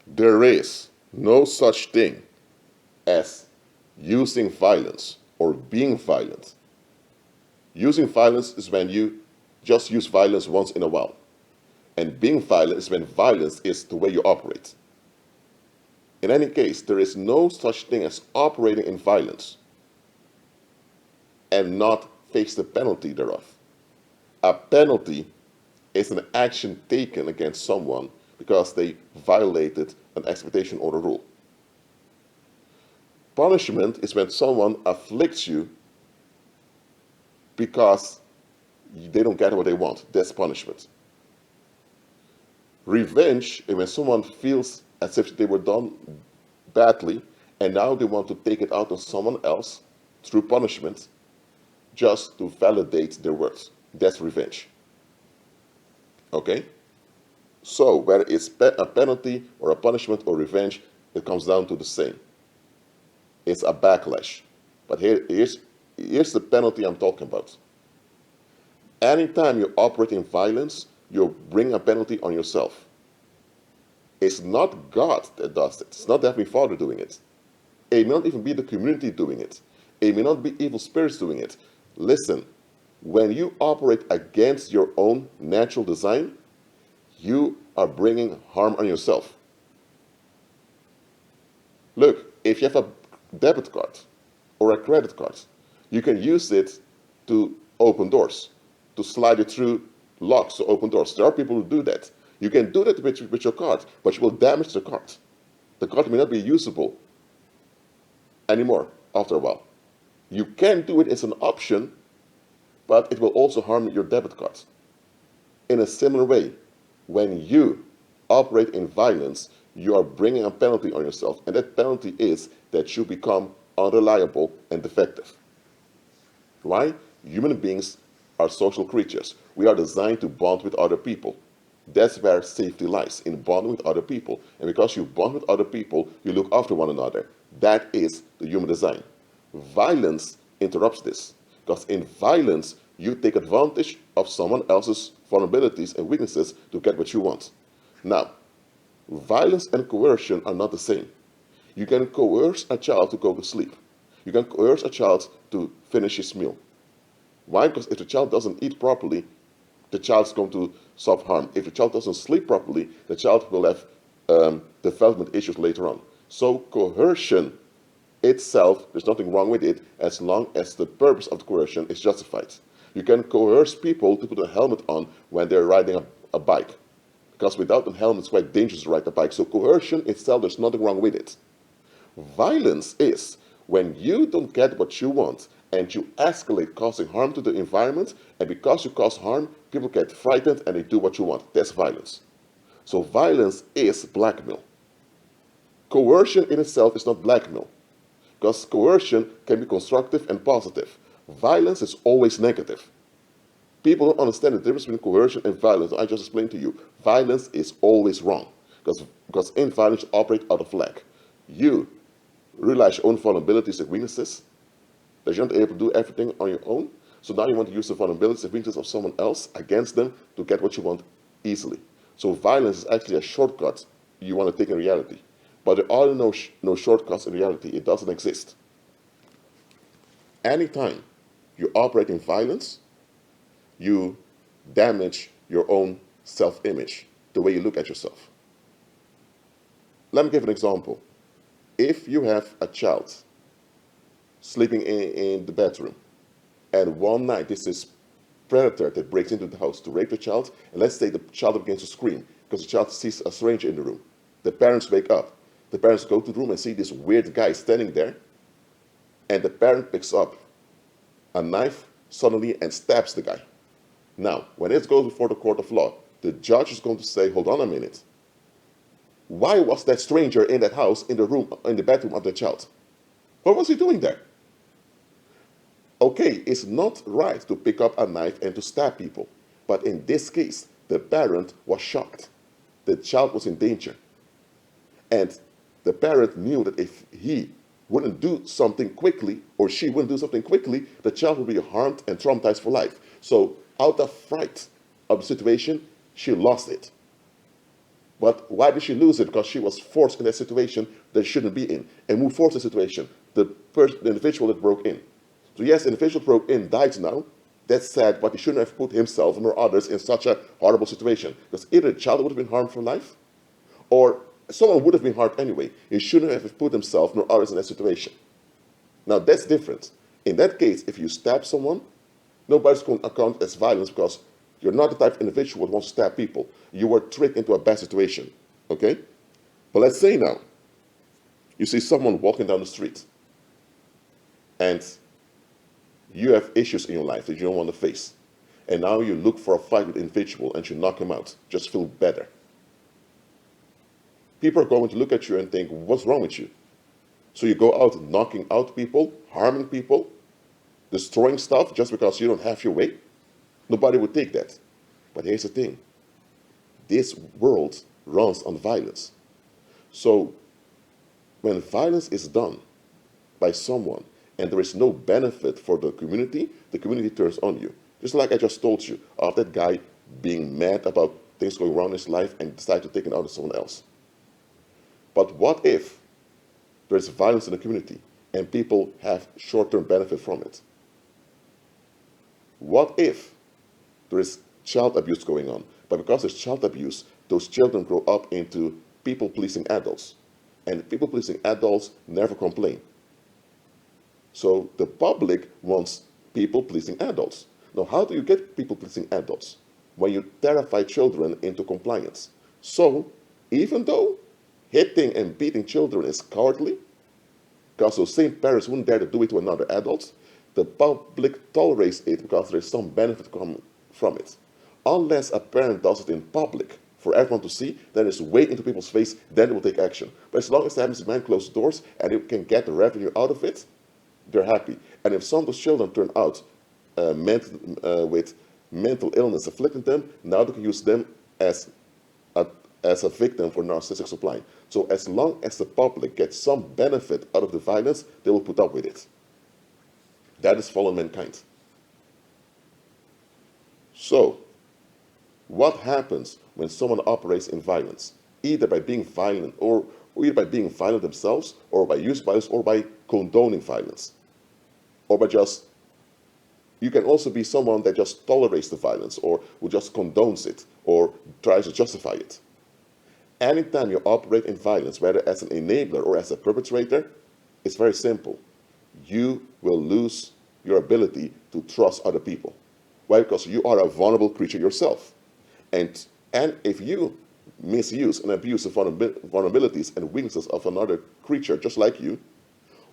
There is no such thing as using violence or being violent. Using violence is when you just use violence once in a while. And being violent is when violence is the way you operate. In any case, there is no such thing as operating in violence and not face the penalty thereof. A penalty is an action taken against someone because they violated an expectation or a rule. Punishment is when someone afflicts you because they don't get what they want. That's punishment. Revenge is when someone feels as if they were done badly and now they want to take it out on someone else through punishment just to validate their worth. That's revenge. Okay? So, whether it's a penalty or a punishment or revenge, it comes down to the same. It's a backlash. But here's the penalty I'm talking about. Anytime you operate in violence, you bring a penalty on yourself. It's not God that does it. It's not the Heavenly Father doing it. It may not even be the community doing it. It may not be evil spirits doing it. Listen, when you operate against your own natural design, you are bringing harm on yourself. Look, if you have a debit card or a credit card, you can use it to open doors, to slide it through locks to open doors. There are people who do that. You can do that with your card, but you will damage the card. The card may not be usable anymore after a while. You can do it as an option, but it will also harm your debit card. In a similar way, when you operate in violence, you are bringing a penalty on yourself, and that penalty is that you become unreliable and defective. Why? Human beings are social creatures. We are designed to bond with other people. That's where safety lies, in bonding with other people. And because you bond with other people, you look after one another. That is the human design. Violence interrupts this. Because in violence, you take advantage of someone else's vulnerabilities and weaknesses to get what you want. Now, violence and coercion are not the same. You can coerce a child to go to sleep. You can coerce a child to finish his meal. Why? Because if the child doesn't eat properly, the child's going to suffer harm. If the child doesn't sleep properly, the child will have development issues later on. So coercion itself, there's nothing wrong with it as long as the purpose of the coercion is justified. You can coerce people to put a helmet on when they're riding a bike. Because without a helmet, it's quite dangerous to ride a bike. So coercion itself, there's nothing wrong with it. Violence is when you don't get what you want and you escalate, causing harm to the environment, and because you cause harm, people get frightened and they do what you want. That's violence. So violence is blackmail. Coercion in itself is not blackmail, because coercion can be constructive and positive. Violence is always negative. People don't understand the difference between coercion and violence. I just explained to you. Violence is always wrong, because in violence you operate out of lack. You realize your own vulnerabilities and weaknesses, that you're not able to do everything on your own. So now you want to use the vulnerabilities and weaknesses of someone else against them to get what you want easily. So violence is actually a shortcut you want to take in reality. But there are no shortcuts in reality. It doesn't exist. Anytime you operate in violence, you damage your own self-image, the way you look at yourself. Let me give an example. If you have a child sleeping in the bedroom, and one night this is predator that breaks into the house to rape the child, and let's say the child begins to scream because the child sees a stranger in the room. The parents wake up. The parents go to the room and see this weird guy standing there, and the parent picks up a knife suddenly and stabs the guy. Now, when it goes before the court of law, the judge is going to say, hold on a minute. Why was that stranger in that house, in the bedroom of the child? What was he doing there? Okay, it's not right to pick up a knife and to stab people. But in this case, the parent was shocked. The child was in danger. And the parent knew that if he wouldn't do something quickly, or she wouldn't do something quickly, the child would be harmed and traumatized for life. So out of fright of the situation, she lost it. But why did she lose it? Because she was forced in a situation that she shouldn't be in. And who forced the situation? The individual that broke in. So yes, the individual broke in, died now. That's sad, but he shouldn't have put himself nor others in such a horrible situation. Because either the child would have been harmed for life, or someone would have been harmed anyway. He shouldn't have put himself nor others in that situation. Now that's different. In that case, if you stab someone, nobody's going to account as violence because you're not the type of individual who wants to stab people. You were tricked into a bad situation. Okay? But let's say now, you see someone walking down the street and you have issues in your life that you don't want to face. And now you look for a fight with the individual and you knock him out. Just feel better. People are going to look at you and think, what's wrong with you? So you go out knocking out people, harming people, destroying stuff just because you don't have your way? Nobody would take that. But here's the thing. This world runs on violence. So when violence is done by someone and there is no benefit for the community turns on you. Just like I just told you of that guy being mad about things going wrong in his life and decide to take it out on someone else. But what if there's violence in the community and people have short-term benefit from it? What if there is child abuse going on, but because there's child abuse, those children grow up into people-pleasing adults, and people-pleasing adults never complain. So the public wants people-pleasing adults. Now, how do you get people-pleasing adults? When you terrify children into compliance. So, even though hitting and beating children is cowardly, because those same parents wouldn't dare to do it to another adult, the public tolerates it because there is some benefit coming from it. Unless a parent does it in public for everyone to see, then it's way into people's face, then they will take action. But as long as it happens behind closed doors and you can get the revenue out of it, they're happy. And if some of those children turn out with mental illness afflicting them, now they can use them as a victim for narcissistic supply. So as long as the public gets some benefit out of the violence, they will put up with it. That is fallen mankind. So, what happens when someone operates in violence? Either by being violent or either by being violent themselves, or by using violence, or by condoning violence. Or by just, you can also be someone that just tolerates the violence, or who just condones it, or tries to justify it. Anytime you operate in violence, whether as an enabler or as a perpetrator, it's very simple. You will lose your ability to trust other people. Why? Because you are a vulnerable creature yourself. And if you misuse and abuse the vulnerabilities and weaknesses of another creature just like you,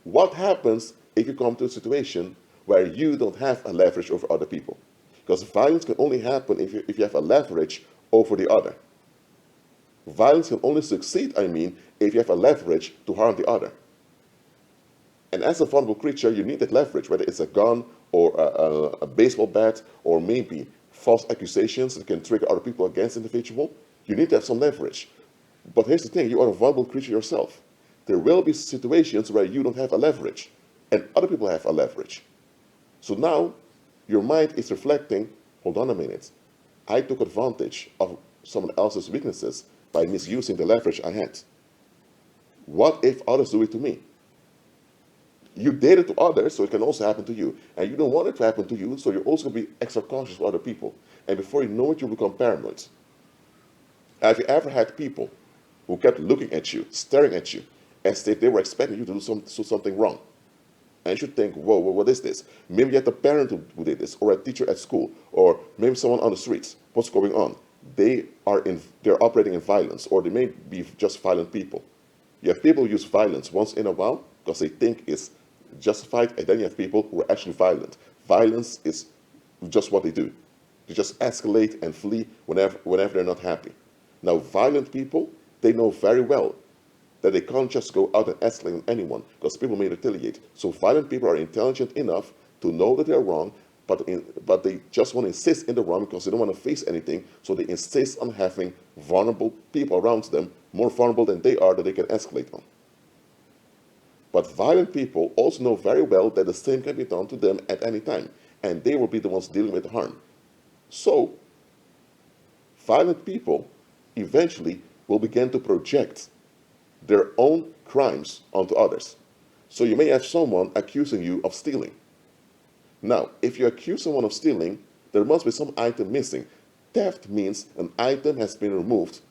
what happens if you come to a situation where you don't have a leverage over other people? Because violence can only happen if you have a leverage over the other. Violence can only succeed, if you have a leverage to harm the other. And as a vulnerable creature, you need that leverage, whether it's a gun or a baseball bat or maybe false accusations that can trigger other people against the individual. You need to have some leverage. But here's the thing, you are a vulnerable creature yourself. There will be situations where you don't have a leverage and other people have a leverage. So now your mind is reflecting, hold on a minute, I took advantage of someone else's weaknesses by misusing the leverage I had. What if others do it to me? You did it to others, so it can also happen to you. And you don't want it to happen to you, so you're also going to be extra cautious with other people. And before you know it, you'll become paranoid. Have you ever had people who kept looking at you, staring at you, as if they were expecting you to do something wrong? And you should think, whoa, what is this? Maybe you had a parent who did this, or a teacher at school, or maybe someone on the streets. What's going on? They're operating in violence, or they may be just violent people. You have people who use violence once in a while because they think it's justified, and then you have people who are actually violent. Violence is just what they do. They just escalate and flee whenever they're not happy. Now, violent people, they know very well that they can't just go out and escalate on anyone because people may retaliate. So violent people are intelligent enough to know that they're wrong, but they just want to insist in the wrong because they don't want to face anything, so they insist on having vulnerable people around them, more vulnerable than they are, that they can escalate on. But violent people also know very well that the same can be done to them at any time, and they will be the ones dealing with the harm. So, violent people eventually will begin to project their own crimes onto others. So you may have someone accusing you of stealing. Now, if you accuse someone of stealing, there must be some item missing. Theft means an item has been removed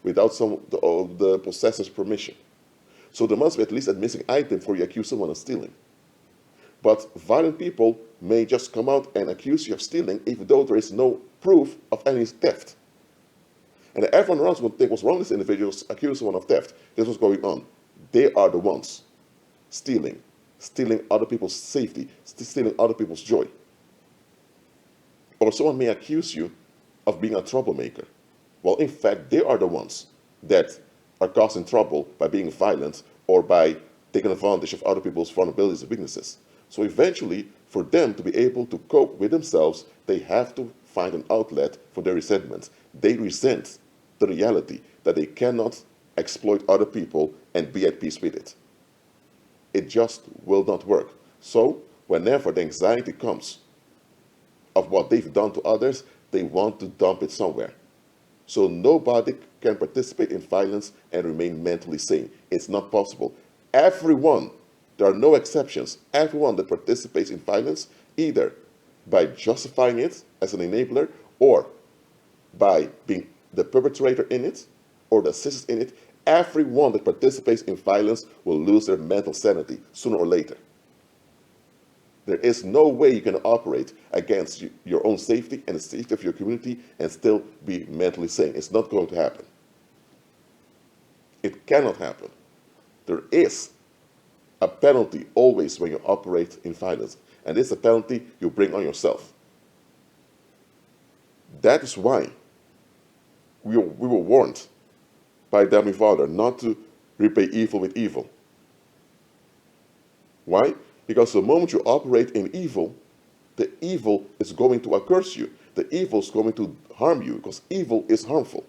without the possessor's permission. So there must be at least a missing item before you accuse someone of stealing. But violent people may just come out and accuse you of stealing even though there is no proof of any theft. And everyone else will think, what's wrong with this individual accusing someone of theft? This was going on. They are the ones stealing other people's safety, stealing other people's joy. Or someone may accuse you of being a troublemaker. Well, in fact, they are the ones that are causing trouble by being violent or by taking advantage of other people's vulnerabilities and weaknesses. So eventually, for them to be able to cope with themselves, they have to find an outlet for their resentment. They resent the reality that they cannot exploit other people and be at peace with it. It just will not work. So whenever the anxiety comes of what they've done to others, they want to dump it somewhere. So nobody can participate in violence and remain mentally sane. It's not possible. Everyone, there are no exceptions, everyone that participates in violence, either by justifying it as an enabler or by being the perpetrator in it or the assistant in it, everyone that participates in violence will lose their mental sanity sooner or later. There is no way you can operate against your own safety and the safety of your community and still be mentally sane. It's not going to happen. It cannot happen. There is a penalty always when you operate in violence, and this is a penalty you bring on yourself. That is why we were warned by the Heavenly Father not to repay evil with evil. Why? Because the moment you operate in evil, the evil is going to curse you. The evil is going to harm you because evil is harmful.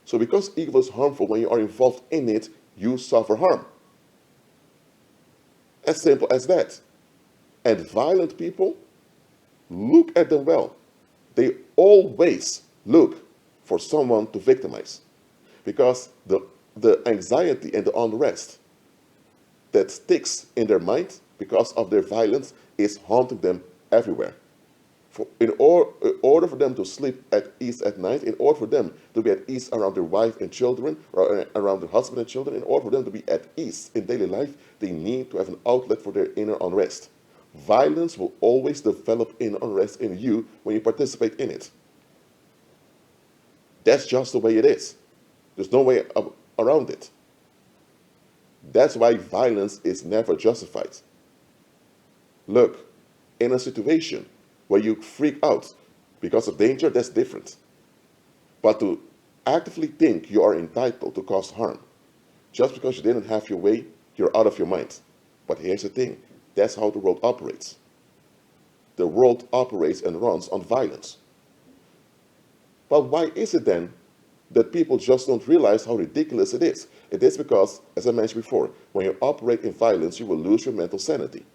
So because evil is harmful, when you are involved in it, you suffer harm. As simple as that. And violent people, look at them well. They always look for someone to victimize. Because the anxiety and the unrest that sticks in their mind because of their violence is haunting them everywhere. In order for them to sleep at ease at night, in order for them to be at ease around their wife and children, or around their husband and children, in order for them to be at ease in daily life, they need to have an outlet for their inner unrest. Violence will always develop inner unrest in you when you participate in it. That's just the way it is. There's no way around it. That's why violence is never justified. Look, in a situation where you freak out because of danger, that's different. But to actively think you are entitled to cause harm, just because you didn't have your way, you're out of your mind. But here's the thing, that's how the world operates. The world operates and runs on violence. But why is it then that people just don't realize how ridiculous it is? It is because, as I mentioned before, when you operate in violence, you will lose your mental sanity.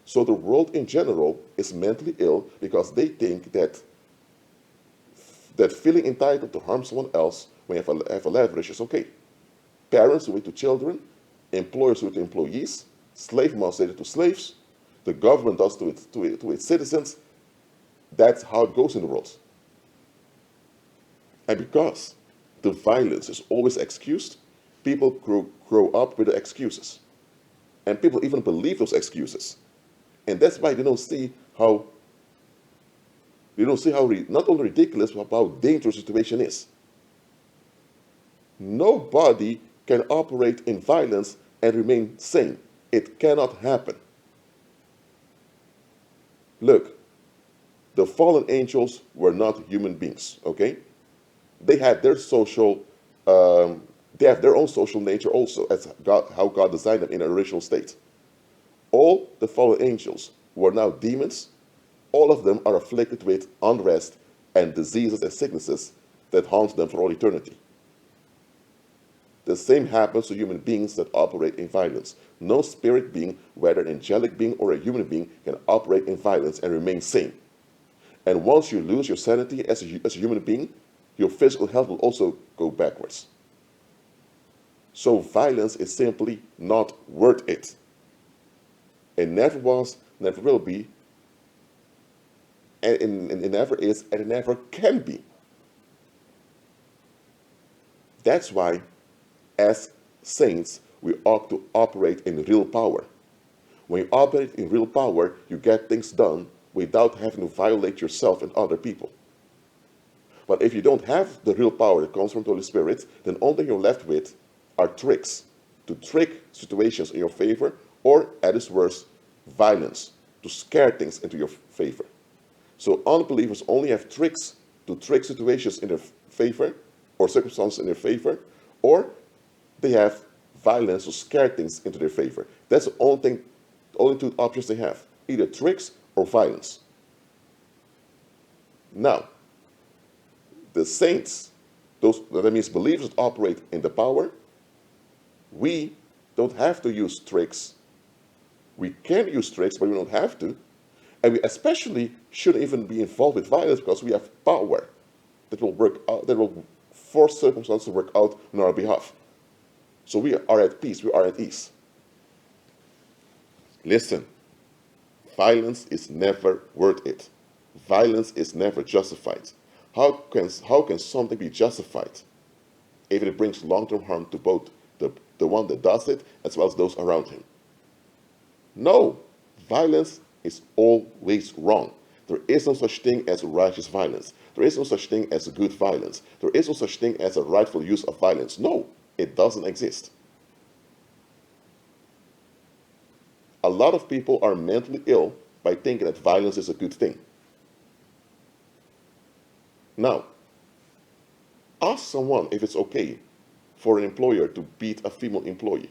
So the world in general is mentally ill because they think that feeling entitled to harm someone else when you have a leverage is okay. Parents do it to children, employers do it to employees, slave masters do it to slaves, the government does to its citizens. That's how it goes in the world. And because the violence is always excused, people grow up with the excuses. And people even believe those excuses. And that's why they don't see how not only ridiculous, but how dangerous the situation is. Nobody can operate in violence and remain sane. It cannot happen. Look, the fallen angels were not human beings, okay? They had their they have their own social nature also, as how God designed them in an original state. All the fallen angels were now demons. All of them are afflicted with unrest and diseases and sicknesses that haunt them for all eternity. The same happens to human beings that operate in violence. No spirit being, whether an angelic being or a human being, can operate in violence and remain sane. And once you lose your sanity as a human being, your physical health will also go backwards. So violence is simply not worth it. It never was, never will be, and it never is, and it never can be. That's why, as saints, we ought to operate in real power. When you operate in real power, you get things done without having to violate yourself and other people. But if you don't have the real power that comes from the Holy Spirit, then all that you're left with are tricks to trick situations in your favor, or at its worst, violence to scare things into your favor. So unbelievers only have tricks to trick situations in their favor or circumstances in their favor, or they have violence to scare things into their favor. That's the only two options they have, either tricks or violence. Now, the saints, that means believers that operate in the power, we don't have to use tricks. We can use tricks, but we don't have to. And we especially shouldn't even be involved with violence because we have power that will work out, that will force circumstances to work out on our behalf. So we are at peace, we are at ease. Listen, violence is never worth it. Violence is never justified. How can something be justified if it brings long-term harm to both the one that does it as well as those around him? No, violence is always wrong. There is no such thing as righteous violence. There is no such thing as good violence. There is no such thing as a rightful use of violence. No, it doesn't exist. A lot of people are mentally ill by thinking that violence is a good thing. Now, ask someone if it's okay for an employer to beat a female employee.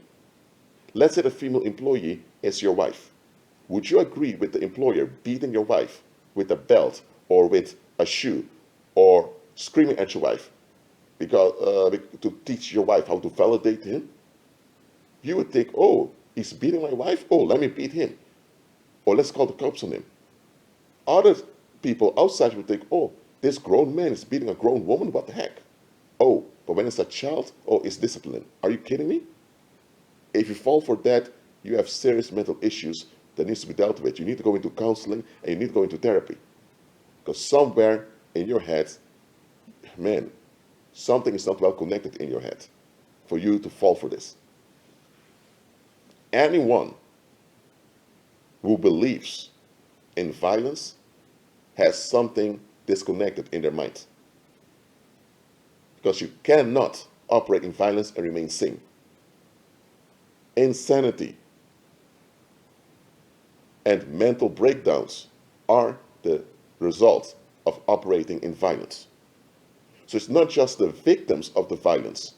Let's say the female employee is your wife. Would you agree with the employer beating your wife with a belt or with a shoe or screaming at your wife to teach your wife how to validate him? You would think, oh, he's beating my wife? Oh, let me beat him. Or let's call the cops on him. Other people outside would think, oh, this grown man is beating a grown woman? What the heck? Oh, but when it's a child, oh, it's discipline. Are you kidding me? If you fall for that, you have serious mental issues that needs to be dealt with. You need to go into counseling and you need to go into therapy. Because somewhere in your head, man, something is not well connected in your head for you to fall for this. Anyone who believes in violence has something disconnected in their mind. Because you cannot operate in violence and remain sane. Insanity and mental breakdowns are the result of operating in violence. So it's not just the victims of the violence,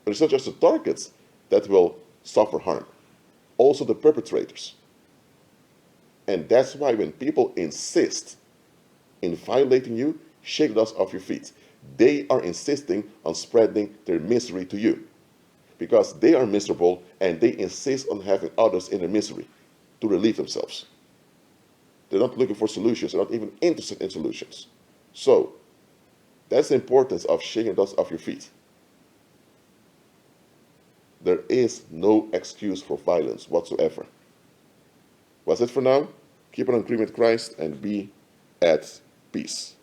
but it's not just the targets that will suffer harm, also the perpetrators. And that's why when people insist in violating you, shake the dust off your feet. They are insisting on spreading their misery to you because they are miserable and they insist on having others in their misery to relieve themselves. They're not looking for solutions. They're not even interested in solutions. So that's the importance of shaking the dust off your feet. There is no excuse for violence whatsoever. That's it for now. Keep on agreeing with Christ and be at peace.